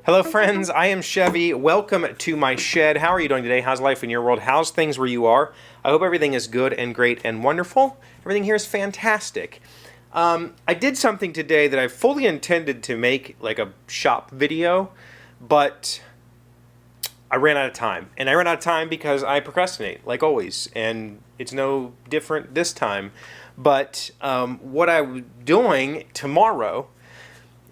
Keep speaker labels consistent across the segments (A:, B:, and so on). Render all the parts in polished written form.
A: Hello friends, I am Chevee. Welcome to my shed. How are you doing today? How's life in your world? How's things where you are? I hope everything is good and great and wonderful. Everything here is fantastic. I did something today that I fully intended to make like a shop video, but I ran out of time. And I ran out of time because I procrastinate, like always. And it's no different this time. But what I'm doing tomorrow,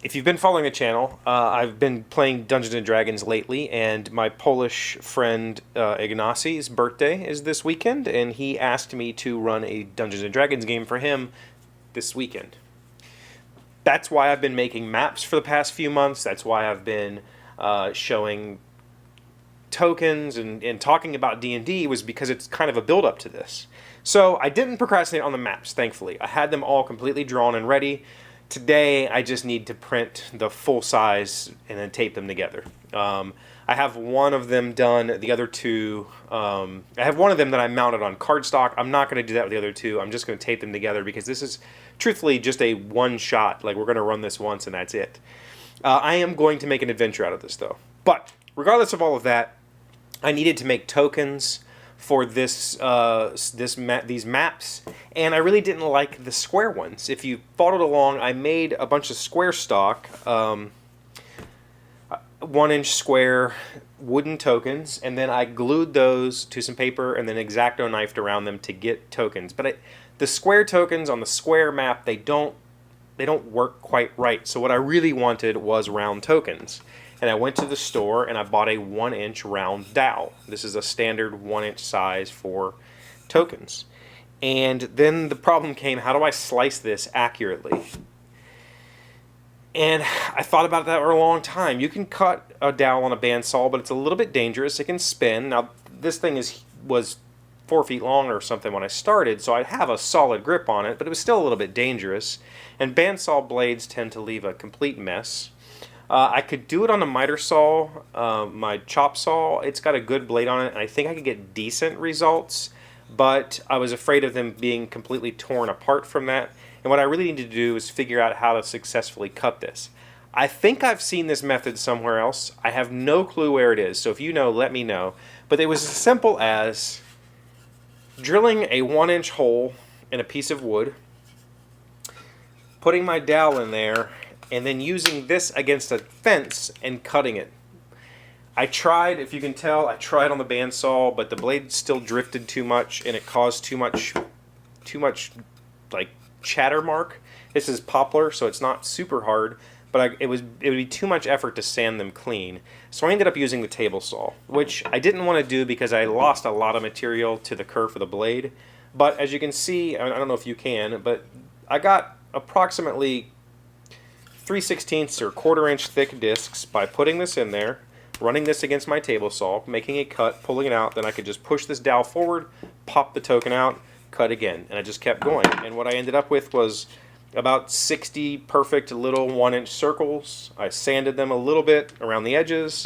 A: if you've been following the channel, I've been playing Dungeons & Dragons lately, and my Polish friend Ignacy's birthday is this weekend, and he asked me to run a Dungeons & Dragons game for him this weekend. That's why I've been making maps for the past few months. That's why I've been showing tokens and talking about D&D, was because it's kind of a build-up to this. So I didn't procrastinate on the maps, thankfully. I had them all completely drawn and ready. Today, I just need to print the full size and then tape them together. I have one of them done. The other two, I have one of them that I mounted on cardstock. I'm not going to do that with the other two. I'm just going to tape them together because this is, truthfully, just a one-shot. Like, we're going to run this once and that's it. I am going to make an adventure out of this, though. But regardless of all of that, I needed to make tokens for these maps, and I really didn't like the square ones. If you followed along, I made a bunch of square stock, 1-inch square wooden tokens, and then I glued those to some paper and then X-Acto knifed around them to get tokens. But the square tokens on the square map, they don't work quite right. So what I really wanted was round tokens. And I went to the store and I bought a 1-inch round dowel. This is a standard 1-inch size for tokens. And then the problem came, how do I slice this accurately? And I thought about that for a long time. You can cut a dowel on a bandsaw, but it's a little bit dangerous. It can spin. Now, this thing was 4 feet long or something when I started, so I'd have a solid grip on it, but it was still a little bit dangerous. And bandsaw blades tend to leave a complete mess. I could do it on a miter saw, my chop saw. It's got a good blade on it, and I think I could get decent results, but I was afraid of them being completely torn apart from that. And what I really needed to do is figure out how to successfully cut this. I think I've seen this method somewhere else. I have no clue where it is, so if you know, let me know. But it was as simple as drilling a 1-inch hole in a piece of wood, putting my dowel in there, and then using this against a fence and cutting it. I tried, if you can tell, I tried on the bandsaw, but the blade still drifted too much and it caused too much like chatter mark. This is poplar, so it's not super hard, but it would be too much effort to sand them clean. So I ended up using the table saw, which I didn't want to do because I lost a lot of material to the kerf of the blade. But as you can see, I don't know if you can, but I got approximately 3/16 or 1/4-inch thick discs by putting this in there, running this against my table saw, making a cut, pulling it out, then I could just push this dowel forward, pop the token out, cut again, and I just kept going. And what I ended up with was about 60 perfect little 1-inch circles. I sanded them a little bit around the edges,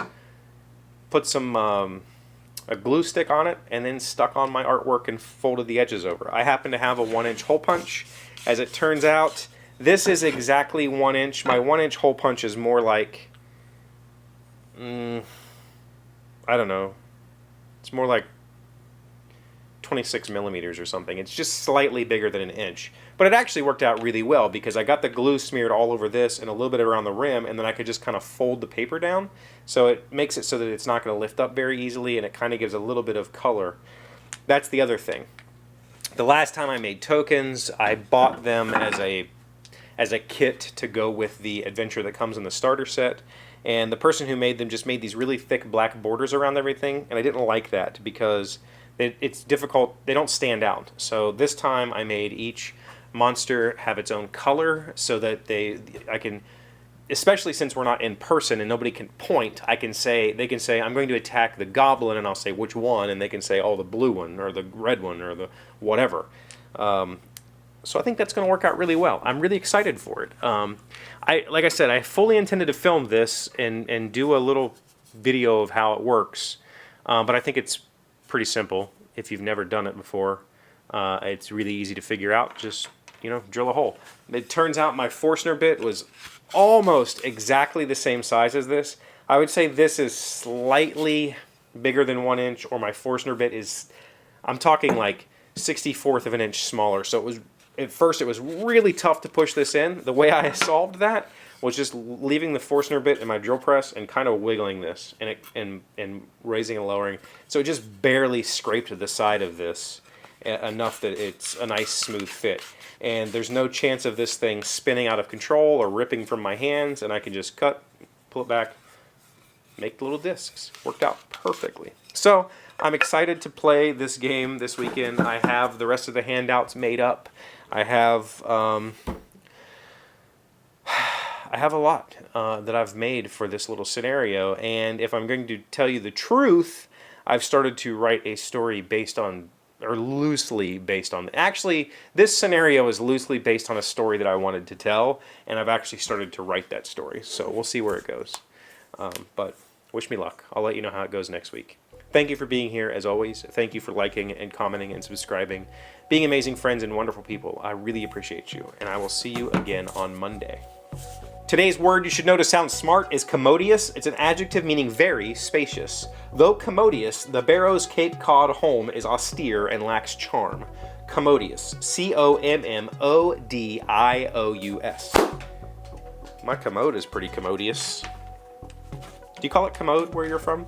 A: put some a glue stick on it, and then stuck on my artwork and folded the edges over. I happen to have a 1-inch hole punch. As it turns out, this is exactly 1 inch. My 1-inch hole punch is more like, I don't know. It's more like 26 millimeters or something. It's just slightly bigger than an inch. But it actually worked out really well because I got the glue smeared all over this and a little bit around the rim, and then I could just kind of fold the paper down. So it makes it so that it's not going to lift up very easily, and it kind of gives a little bit of color. That's the other thing. The last time I made tokens, I bought them as a kit to go with the adventure that comes in the starter set, and the person who made them just made these really thick black borders around everything, and I didn't like that because it's difficult. They don't stand out. So this time I made each monster have its own color so that I can, especially since we're not in person and nobody can point, they can say I'm going to attack the goblin, and I'll say which one, and they can say, oh, the blue one or the red one or the whatever. So I think that's going to work out really well. I'm really excited for it. Like I said, I fully intended to film this and do a little video of how it works, but I think it's pretty simple. If you've never done it before, it's really easy to figure out. Just drill a hole. It turns out my Forstner bit was almost exactly the same size as this. I would say this is slightly bigger than 1 inch, or my Forstner bit is, I'm talking like 64th of an inch smaller. So it was, at first it was really tough to push this in. The way I solved that was just leaving the Forstner bit in my drill press and kind of wiggling this and raising and lowering. So it just barely scraped the side of this enough that it's a nice smooth fit. And there's no chance of this thing spinning out of control or ripping from my hands, and I can just cut, pull it back, make the little discs. Worked out perfectly. So I'm excited to play this game this weekend. I have the rest of the handouts made up. I have a lot that I've made for this little scenario, and if I'm going to tell you the truth, I've started to write a story based on, or loosely based on, actually this scenario is loosely based on a story that I wanted to tell, and I've actually started to write that story, so we'll see where it goes. But wish me luck. I'll let you know how it goes next week. Thank you for being here, as always. Thank you for liking and commenting and subscribing, being amazing friends and wonderful people. I really appreciate you, and I will see you again on Monday. Today's word you should know to sound smart is commodious. It's an adjective meaning very spacious. Though commodious, the Barrows Cape Cod home is austere and lacks charm. Commodious. C-O-M-M-O-D-I-O-U-S. My commode is pretty commodious. Do you call it commode where you're from?